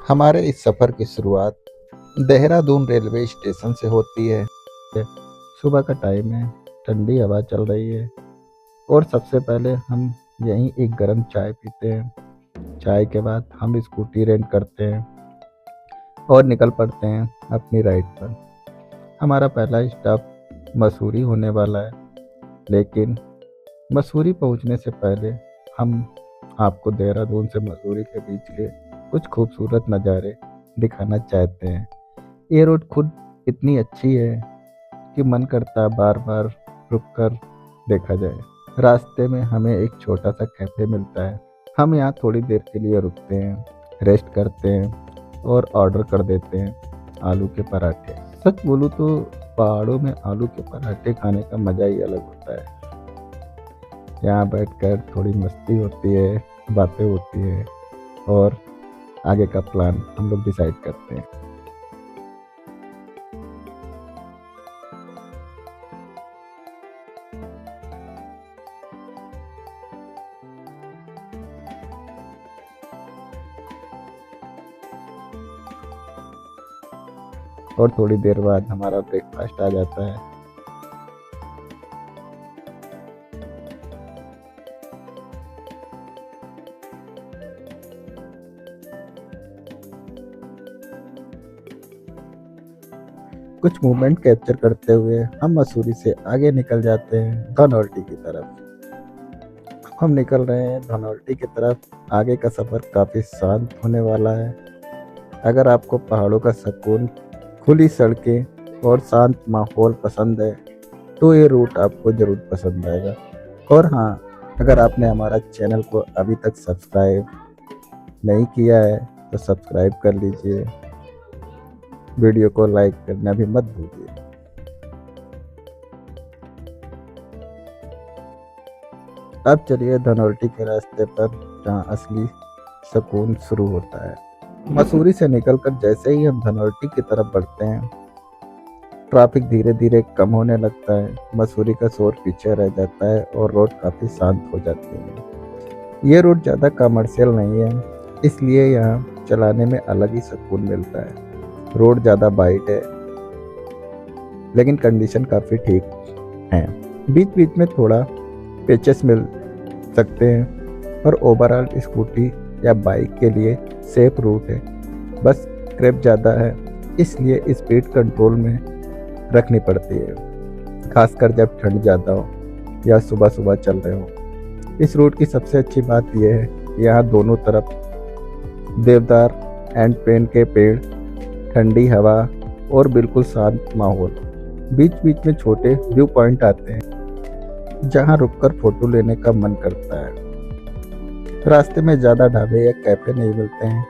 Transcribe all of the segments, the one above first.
हमारे इस सफ़र की शुरुआत देहरादून रेलवे स्टेशन से होती है। सुबह का टाइम है, ठंडी हवा चल रही है और सबसे पहले हम यहीं एक गर्म चाय पीते हैं। चाय के बाद हम स्कूटी रेंट करते हैं और निकल पड़ते हैं अपनी राइड पर। हमारा पहला स्टॉप मसूरी होने वाला है, लेकिन मसूरी पहुंचने से पहले हम आपको देहरादून से मसूरी के बीच के कुछ खूबसूरत नज़ारे दिखाना चाहते हैं। ये रोड खुद इतनी अच्छी है कि मन करता है बार बार रुक कर देखा जाए। रास्ते में हमें एक छोटा सा कैफ़े मिलता है। हम यहाँ थोड़ी देर के लिए रुकते हैं, रेस्ट करते हैं और ऑर्डर कर देते हैं आलू के पराठे। सच बोलूँ तो पहाड़ों में आलू के पराठे खाने का मज़ा ही अलग होता है। यहाँ बैठकर थोड़ी मस्ती होती है, बातें होती है और आगे का प्लान हम लोग डिसाइड करते हैं। और थोड़ी देर बाद हमारा ब्रेकफास्ट आ जाता है। कुछ मूवमेंट कैप्चर करते हुए हम मसूरी से आगे निकल जाते हैं धनौल्टी की तरफ। हम निकल रहे हैं धनौल्टी की तरफ। आगे का सफ़र काफ़ी शांत होने वाला है। अगर आपको पहाड़ों का सुकून, खुली सड़कें और शांत माहौल पसंद है तो ये रूट आपको ज़रूर पसंद आएगा। और हाँ, अगर आपने हमारा चैनल को अभी तक सब्सक्राइब नहीं किया है तो सब्सक्राइब कर लीजिए। वीडियो को लाइक करना भी मत भूलिए। अब चलिए धनौल्टी के रास्ते पर, जहाँ असली सुकून शुरू होता है। मसूरी से निकलकर जैसे ही हम धनौल्टी की तरफ बढ़ते हैं, ट्रैफिक धीरे धीरे कम होने लगता है। मसूरी का शोर पीछे रह जाता है और रोड काफ़ी शांत हो जाती है। ये रोड ज़्यादा कमर्शियल नहीं है, इसलिए यहाँ चलाने में अलग ही सुकून मिलता है। रोड ज़्यादा वाइड है, लेकिन कंडीशन काफ़ी ठीक है। बीच बीच में थोड़ा पेचेस मिल सकते हैं और ओवरऑल स्कूटी या बाइक के लिए सेफ रूट है। बस क्रेप ज़्यादा है, इसलिए स्पीड कंट्रोल में रखनी पड़ती है, खासकर जब ठंड ज़्यादा हो या सुबह सुबह चल रहे हो। इस रूट की सबसे अच्छी बात यह है कि यहाँ दोनों तरफ देवदार एंड पेन के पेड़, ठंडी हवा और बिल्कुल शांत माहौल। बीच बीच में छोटे व्यू पॉइंट आते हैं जहाँ रुककर फोटो लेने का मन करता है। रास्ते में ज़्यादा ढाबे या कैफ़े नहीं मिलते हैं,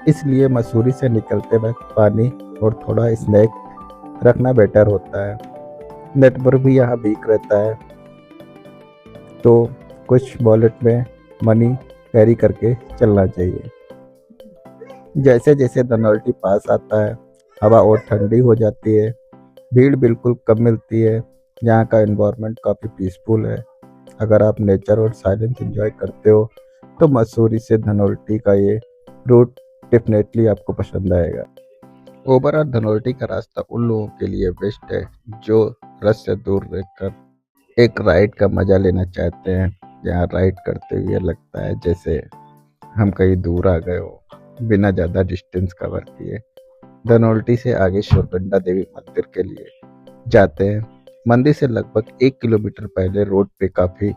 इसलिए मसूरी से निकलते वक्त पानी और थोड़ा स्नैक रखना बेटर होता है। नेटवर्क भी यहाँ वीक रहता है, तो कुछ वॉलेट में मनी कैरी करके चलना चाहिए। जैसे जैसे धनौल्टी पास आता है, हवा और ठंडी हो जाती है। भीड़ बिल्कुल कम मिलती है। यहाँ का एनवायरनमेंट काफ़ी पीसफुल है। अगर आप नेचर और साइलेंस एंजॉय करते हो तो मसूरी से धनौल्टी का ये रूट डेफिनेटली आपको पसंद आएगा। ओवरऑल धनौल्टी का रास्ता उन लोगों के लिए बेस्ट है जो रश से दूर रहकर एक राइड का मज़ा लेना चाहते हैं। यहाँ राइड करते हुए लगता है जैसे हम कहीं दूर आ गए हो, बिना ज़्यादा डिस्टेंस कवर किए। धनौल्टी से आगे सुरगंडा देवी मंदिर के लिए जाते हैं। मंदिर से लगभग 1 किलोमीटर पहले रोड पे काफ़ी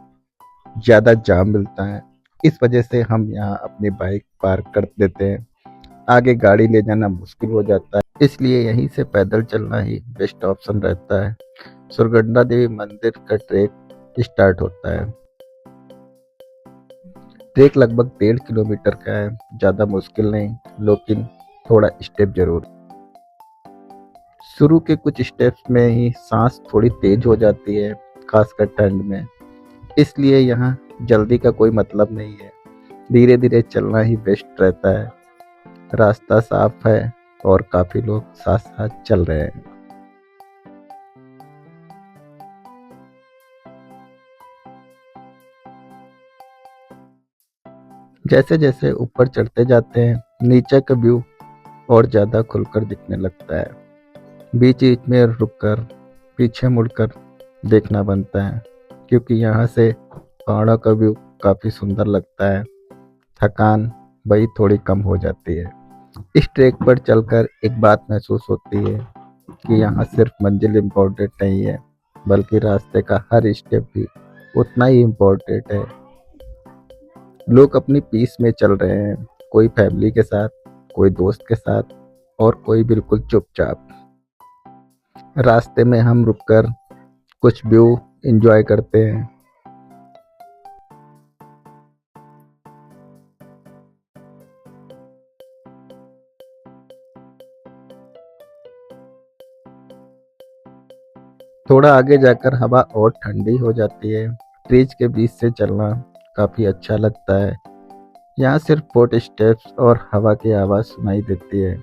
ज़्यादा जाम मिलता है, इस वजह से हम यहाँ अपनी बाइक पार्क कर देते हैं। आगे गाड़ी ले जाना मुश्किल हो जाता है, इसलिए यहीं से पैदल चलना ही बेस्ट ऑप्शन रहता है। सुरगंडा देवी मंदिर का ट्रैक स्टार्ट होता है। ट्रैक लगभग 1.5 किलोमीटर का है, ज़्यादा मुश्किल नहीं, लेकिन थोड़ा स्टेप जरूर। शुरू के कुछ स्टेप्स में ही सांस थोड़ी तेज हो जाती है, खासकर ठंड में, इसलिए यहाँ जल्दी का कोई मतलब नहीं है। धीरे धीरे चलना ही बेस्ट रहता है। रास्ता साफ है और काफी लोग साथ साथ चल रहे हैं। जैसे जैसे ऊपर चढ़ते जाते हैं, नीचे का व्यू और ज़्यादा खुलकर दिखने लगता है। बीच बीच में रुककर पीछे मुड़कर देखना बनता है, क्योंकि यहाँ से पहाड़ों का व्यू काफ़ी सुंदर लगता है। थकान वही थोड़ी कम हो जाती है। इस ट्रैक पर चलकर एक बात महसूस होती है कि यहाँ सिर्फ मंजिल इम्पोर्टेंट नहीं है, बल्कि रास्ते का हर स्टेप भी उतना ही इम्पोर्टेंट है। लोग अपनी पीस में चल रहे हैं, कोई फैमिली के साथ, कोई दोस्त के साथ, और कोई बिल्कुल चुपचाप। रास्ते में हम रुककर कुछ व्यू एंजॉय करते हैं। थोड़ा आगे जाकर हवा और ठंडी हो जाती है। ट्रीज के बीच से चलना काफ़ी अच्छा लगता है। यहाँ सिर्फ फुट स्टेप्स और हवा की आवाज़ सुनाई देती है,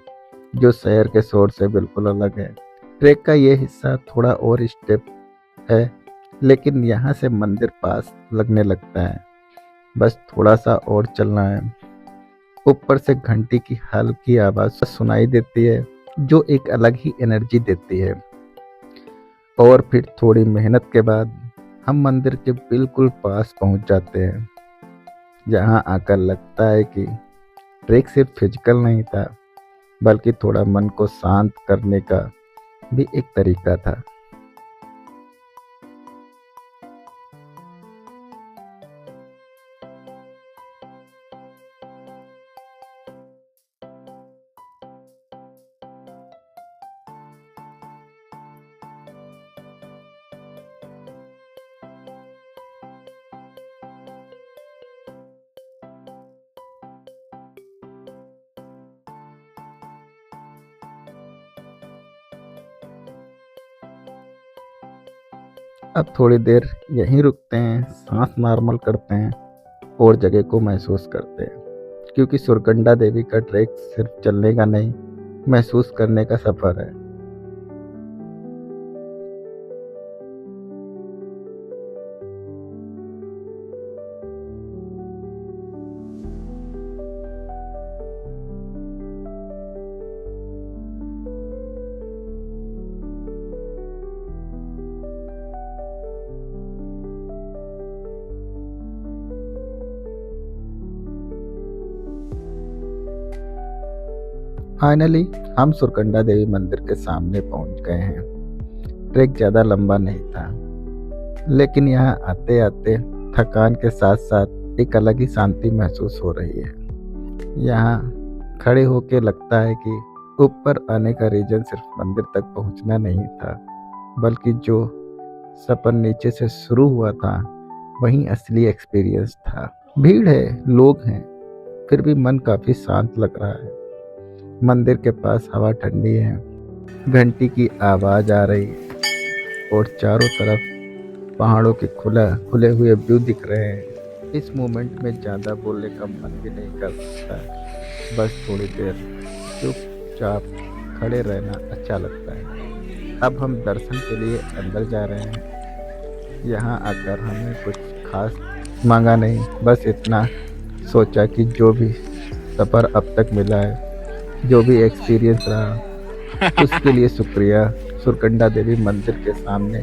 जो शहर के शोर से बिल्कुल अलग है। ट्रैक का ये हिस्सा थोड़ा और स्टेप है, लेकिन यहाँ से मंदिर पास लगने लगता है। बस थोड़ा सा और चलना है। ऊपर से घंटी की हल्की आवाज़ सुनाई देती है, जो एक अलग ही एनर्जी देती है। और फिर थोड़ी मेहनत के बाद हम मंदिर के बिल्कुल पास पहुंच जाते हैं। जहां आकर लगता है कि ट्रैक सिर्फ फिजिकल नहीं था, बल्कि थोड़ा मन को शांत करने का भी एक तरीका था। अब थोड़ी देर यहीं रुकते हैं, सांस नॉर्मल करते हैं और जगह को महसूस करते हैं, क्योंकि सुरकंडा देवी का ट्रैक सिर्फ चलने का नहीं, महसूस करने का सफर है। फाइनली हम सुरकंडा देवी मंदिर के सामने पहुंच गए हैं। ट्रैक ज़्यादा लंबा नहीं था, लेकिन यहाँ आते आते थकान के साथ साथ एक अलग ही शांति महसूस हो रही है। यहाँ खड़े होके लगता है कि ऊपर आने का रीजन सिर्फ मंदिर तक पहुँचना नहीं था, बल्कि जो सफर नीचे से शुरू हुआ था वही असली एक्सपीरियंस था। भीड़ है, लोग हैं, फिर भी मन काफ़ी शांत लग रहा है। मंदिर के पास हवा ठंडी है, घंटी की आवाज़ आ रही है और चारों तरफ पहाड़ों के खुले हुए व्यू दिख रहे हैं। इस मोमेंट में ज़्यादा बोलने का मन भी नहीं कर सकता है। बस थोड़ी देर चुपचाप खड़े रहना अच्छा लगता है। अब हम दर्शन के लिए अंदर जा रहे हैं। यहाँ आकर हमने कुछ खास मांगा नहीं, बस इतना सोचा कि जो भी सफ़र अब तक मिला है, जो भी एक्सपीरियंस रहा, उसके लिए शुक्रिया। सुरकंडा देवी मंदिर के सामने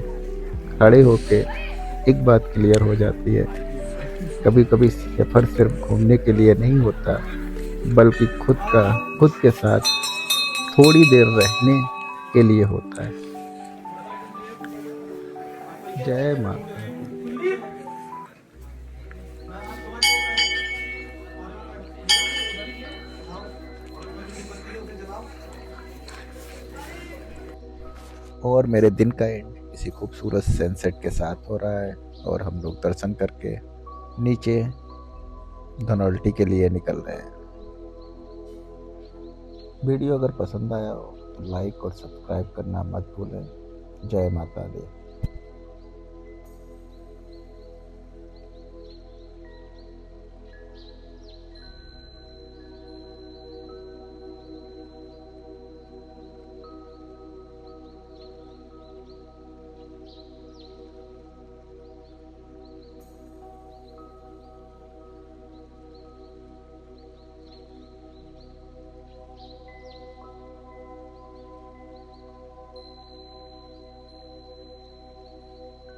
खड़े होके एक बात क्लियर हो जाती है, कभी कभी सफ़र सिर्फ घूमने के लिए नहीं होता, बल्कि खुद के साथ थोड़ी देर रहने के लिए होता है। जय माता दी। और मेरे दिन का एंड किसी खूबसूरत सनसेट के साथ हो रहा है, और हम लोग दर्शन करके नीचे धनौल्टी के लिए निकल रहे हैं। वीडियो अगर पसंद आया हो तो लाइक और सब्सक्राइब करना मत भूलें। जय माता दी।